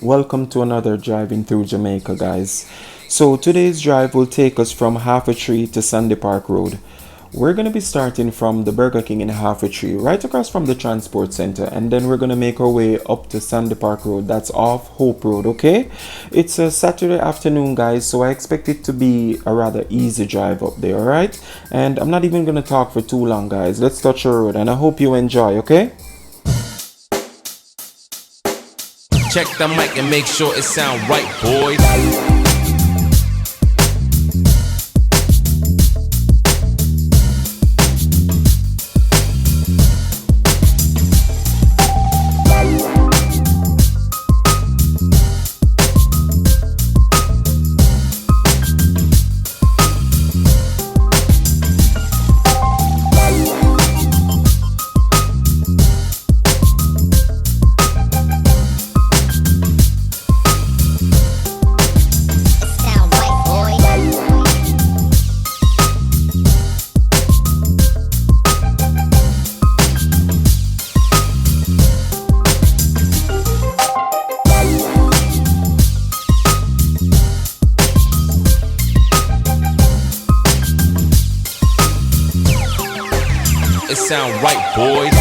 Welcome to another driving through Jamaica, guys. So today's drive will take us from Half a Tree to Sandy Park Road. We're going to be starting from the Burger King in Half a Tree, right across from the transport center, and then we're going to make our way up to Sandy Park Road. That's off Hope Road, okay? It's a Saturday afternoon, guys, so I expect it to be a rather easy drive up there, alright? And I'm not even going to talk for too long, guys. Let's touch the road, and I hope you enjoy, okay? Check the mic and make sure it sound right, boys. It sound right, boys.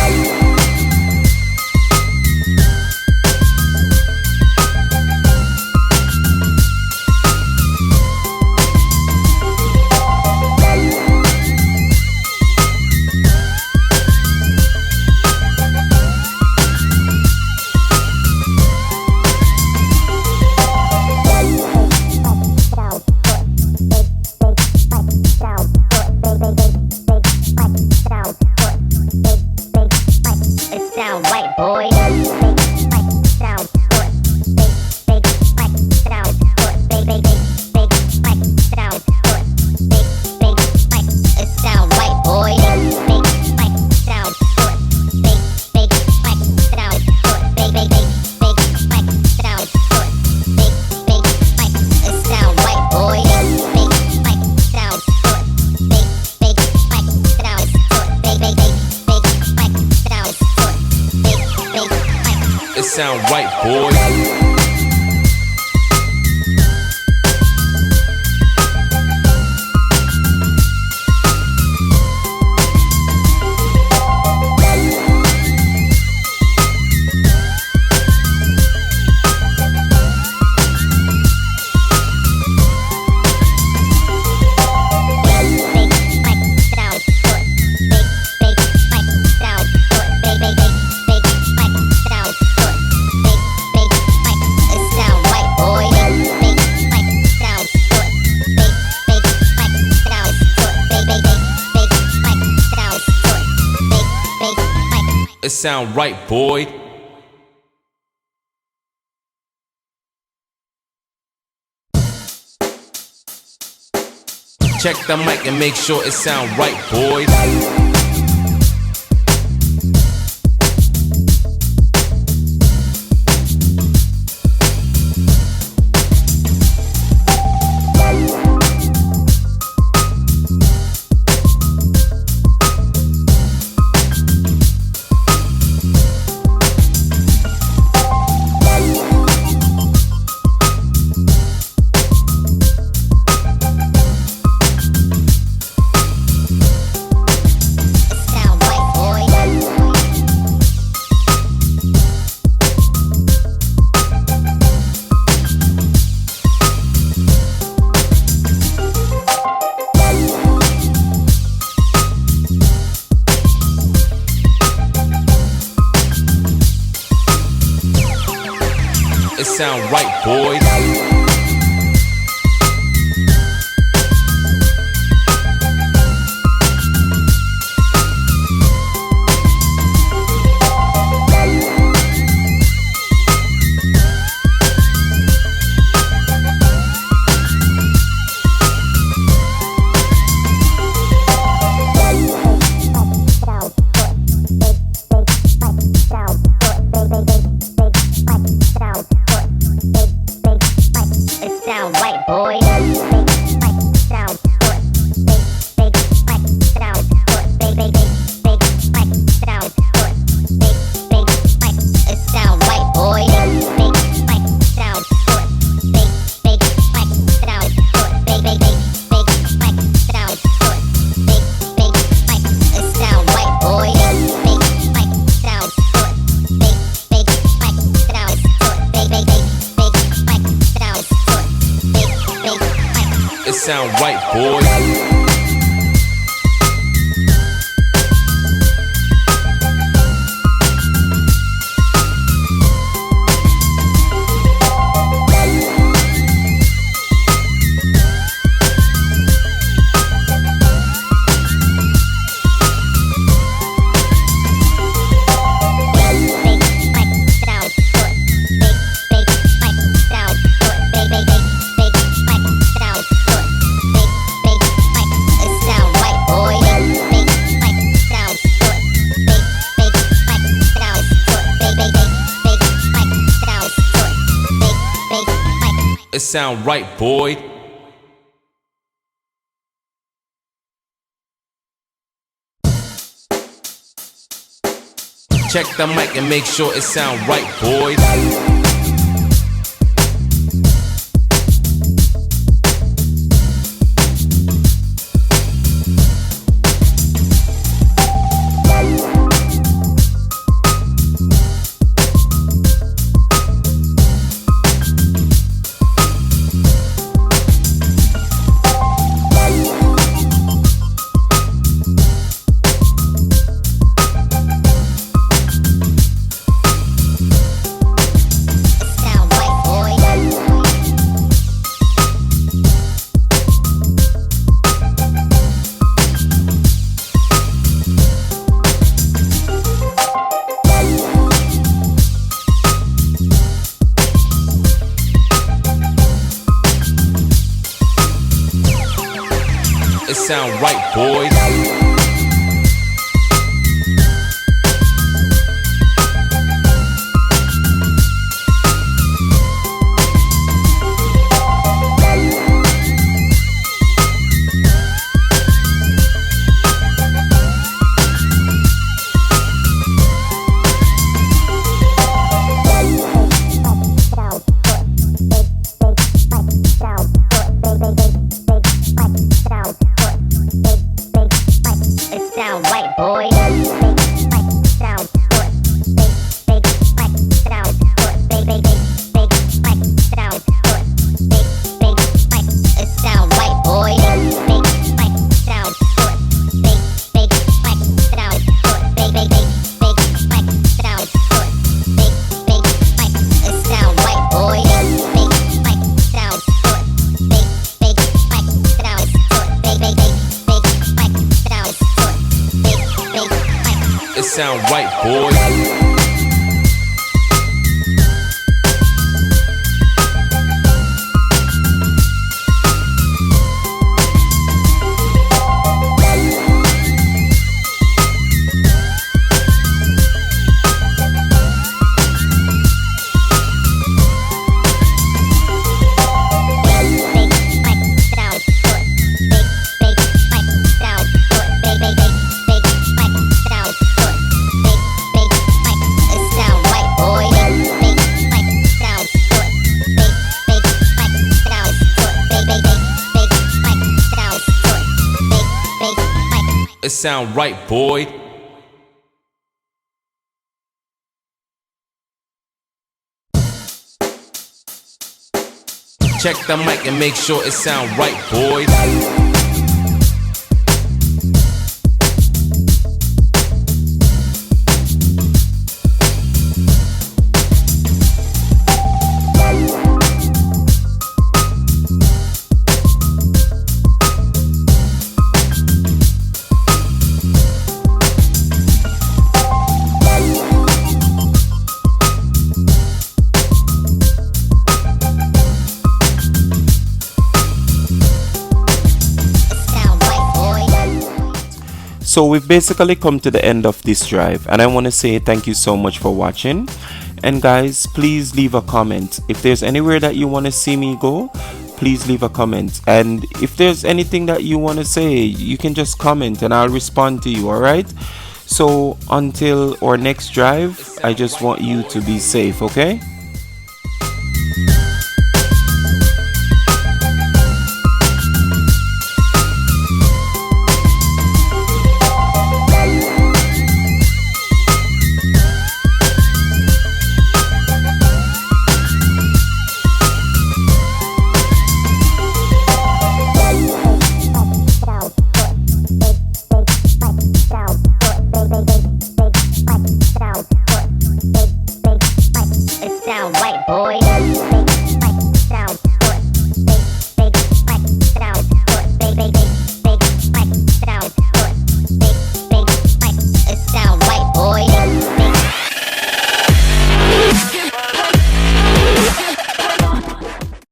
Sound right, boys. It sound right, boy. Check the mic and make sure it sound right, boys. It sound right, boys. sound right, boy. It sound right, boy. Check the mic and make sure it sound right, boy. It sound right, boy. Sound right, boy. It sound right, boy. Check the mic and make sure it sound right, boy. So we've basically come to the end of this drive, and I want to say thank you so much for watching. And guys, please leave a comment. If there's anywhere that you want to see me go, please leave a comment. And if there's anything that you want to say, you can just comment and I'll respond to you, alright? So until our next drive, I just want you to be safe, okay?